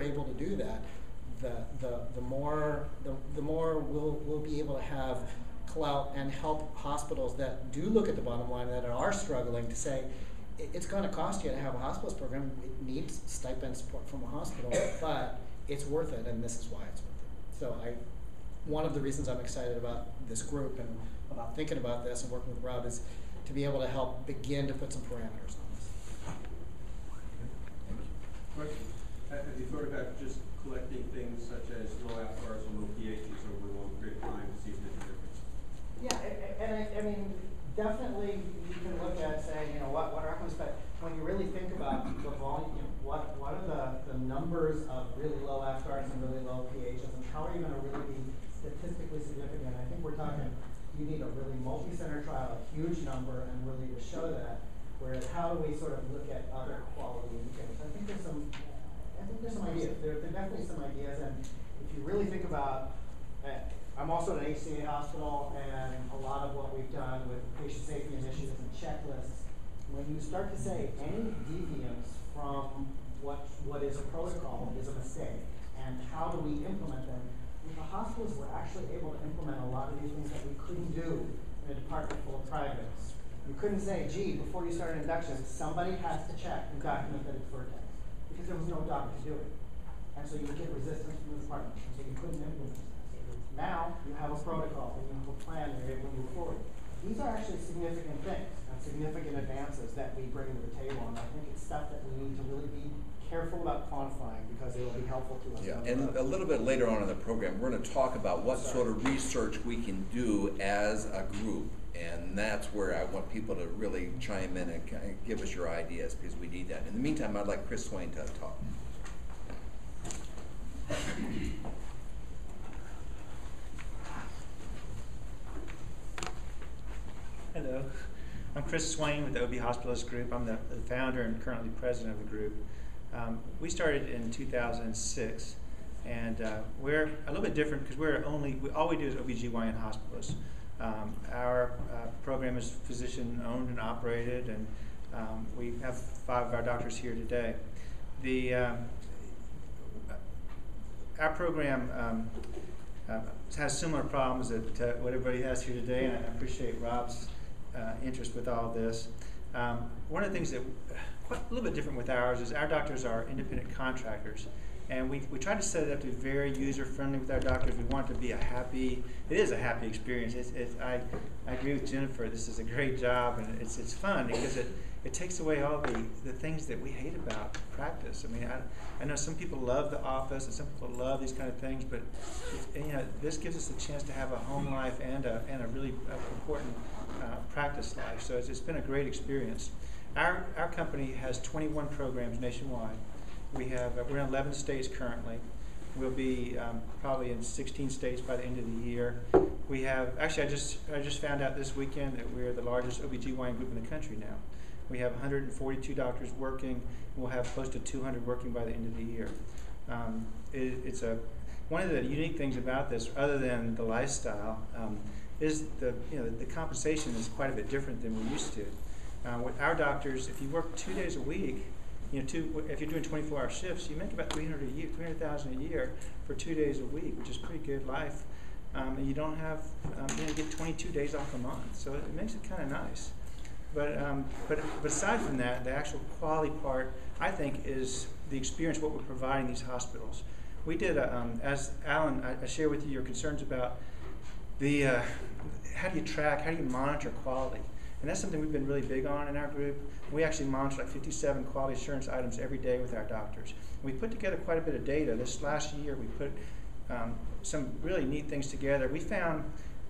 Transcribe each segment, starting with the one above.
able to do that, the more we'll be able to have clout and help hospitals that do look at the bottom line, that are struggling, to say it's going to cost you to have a hospitalist program. It needs stipend support from a hospital, but it's worth it, and this is why it's worth it. So one of the reasons I'm excited about this group and about thinking about this and working with Rob is to be able to help begin to put some parameters on this. Thank you. Have you thought about just collecting things such as low AFRs and low pHs over a long period of time to see if there's a difference? Yeah, and I mean, definitely you can look at saying, you know, what are outcomes, but when you really think about the volume, you know, what are the numbers of really low AFRs and really low pHs, and how are you going to really be statistically significant? I think we're talking, you need a really multi-center trial, a huge number, and really to show that. Whereas how do we sort of look at other quality indicators? I think there's some ideas. There are definitely some ideas, and if you really think about, I'm also at an HCA hospital, and a lot of what we've done with patient safety initiatives and checklists, when you start to say any deviance from what is a protocol is a mistake, and how do we implement them? With the hospitals, we're actually able to implement a lot of these things that we couldn't do in a department full of privates. You couldn't say, gee, before you start an induction, somebody has to check and document that it's FERTEX, because there was no doctor to do it. And so you would get resistance from the department, and so you couldn't implement that. Now you have a protocol, and you have a plan, and you're able to move forward. These are actually significant things and significant advances that we bring to the table, and I think it's stuff that we need to really be careful about quantifying because it will be helpful to us. Yeah, and a little bit later on in the program, we're going to talk about what sort of research we can do as a group, and that's where I want people to really chime in and kind of give us your ideas, because we need that. In the meantime, I'd like Chris Swain to talk. Hello, I'm Chris Swain with the OB Hospitalist Group. I'm the founder and currently president of the group. We started in 2006, and we're a little bit different because all we do is OBGYN hospitalists. Our program is physician owned and operated, and we have 5 of our doctors here today. Our program has similar problems that what everybody has here today, and I appreciate Rob's interest with all this. One of the things that quite a little bit different with ours is our doctors are independent contractors, and we try to set it up to be very user friendly with our doctors. We want it to be it is a happy experience. I agree with Jennifer, this is a great job, and it's fun because it takes away all the things that we hate about practice. I mean, I know some people love the office and some people love these kind of things, but this gives us a chance to have a home life and a really important practice life. So it's been a great experience. Our company has 21 programs nationwide. We're in 11 states currently. We'll be probably in 16 states by the end of the year. We have, actually I just found out this weekend that we're the largest OBGYN group in the country now. We have 142 doctors working, and we'll have close to 200 working by the end of the year. One of the unique things about this, other than the lifestyle, is the compensation is quite a bit different than we used to. With our doctors, if you work 2 days a week, if you're doing 24-hour shifts, you make about $300,000 a year for 2 days a week, which is pretty good life. And you don't have, you get 22 days off a month, so it makes it kind of nice. But aside from that, the actual quality part, I think, is the experience what we're providing these hospitals. We did, as Alan, I share with you your concerns about how do you monitor quality? And that's something we've been really big on in our group. We actually monitor like 57 quality assurance items every day with our doctors. We put together quite a bit of data. This last year we put some really neat things together. We found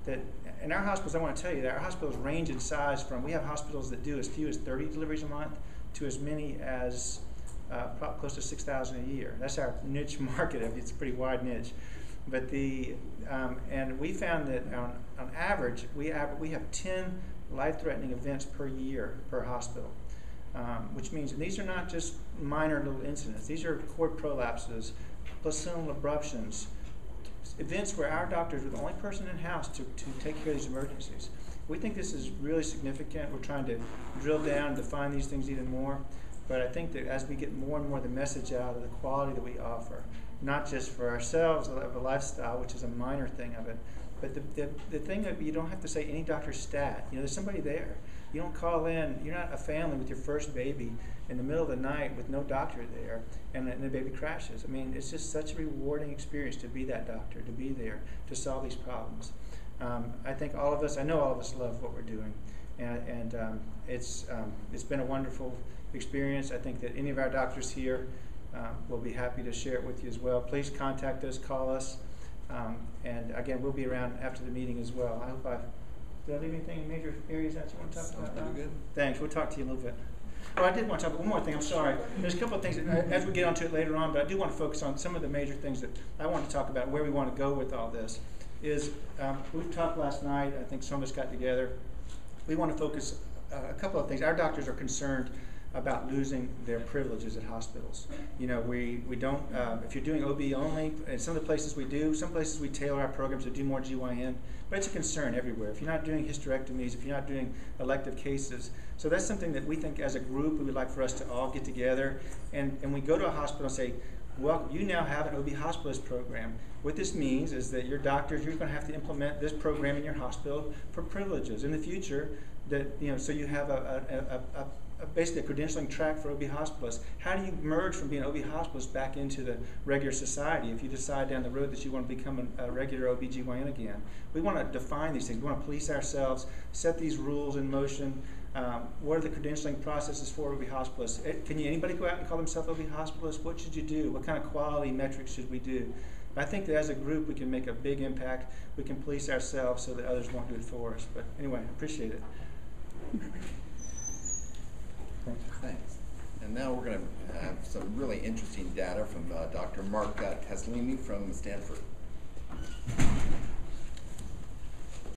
that in our hospitals, I want to tell you that our hospitals range in size from, we have hospitals that do as few as 30 deliveries a month to as many as close to 6,000 a year. That's our niche market. It's a pretty wide niche. But and we found that on average, we have 10 life-threatening events per year per hospital, which means, and these are not just minor little incidents. These are cord prolapses, placental abruptions, events where our doctors are the only person in-house to take care of these emergencies. We think this is really significant. We're trying to drill down and define these things even more. But I think that as we get more and more the message out of the quality that we offer, not just for ourselves, of a lifestyle, which is a minor thing of it, but the thing that you don't have to say any doctor's stat. You know, there's somebody there. You don't call in, you're not a family with your first baby in the middle of the night with no doctor there, and the baby crashes. I mean, it's just such a rewarding experience to be that doctor, to be there, to solve these problems. I think all of us, I know all of us love what we're doing, and it's been a wonderful experience. I think that any of our doctors here will be happy to share it with you as well. Please contact us, call us, and again, we'll be around after the meeting as well. I hope did I leave anything in major areas that you want to talk about? Sounds pretty good. Thanks. We'll talk to you a little bit. Oh, I did want to talk about one more thing. I'm sorry. There's a couple of things that, as we get onto it later on, but I do want to focus on some of the major things that I want to talk about, where we want to go with all this. Is we talked last night, I think some of us got together. We want to focus a couple of things. Our doctors are concerned about losing their privileges at hospitals. You know, we don't, if you're doing OB only, and some of the places we do, some places we tailor our programs to do more GYN, but it's a concern everywhere. If you're not doing hysterectomies, if you're not doing elective cases. So that's something that we think as a group we would like for us to all get together, and we go to a hospital and say, well, you now have an OB hospitalist program. What this means is that your doctors, you're going to have to implement this program in your hospital for privileges in the future. That, you know, so you have basically a credentialing track for OB hospitalists. How do you merge from being an OB hospitalist back into the regular society if you decide down the road that you want to become a regular OB/GYN again? We want to define these things. We want to police ourselves, set these rules in motion. What are the credentialing processes for OB hospitalists? Can anybody go out and call themselves OB hospitalists? What should you do? What kind of quality metrics should we do? I think that as a group we can make a big impact. We can police ourselves so that others won't do it for us. But anyway, I appreciate it. Thanks. And now we're going to have some really interesting data from Dr. Mark Teslini from Stanford.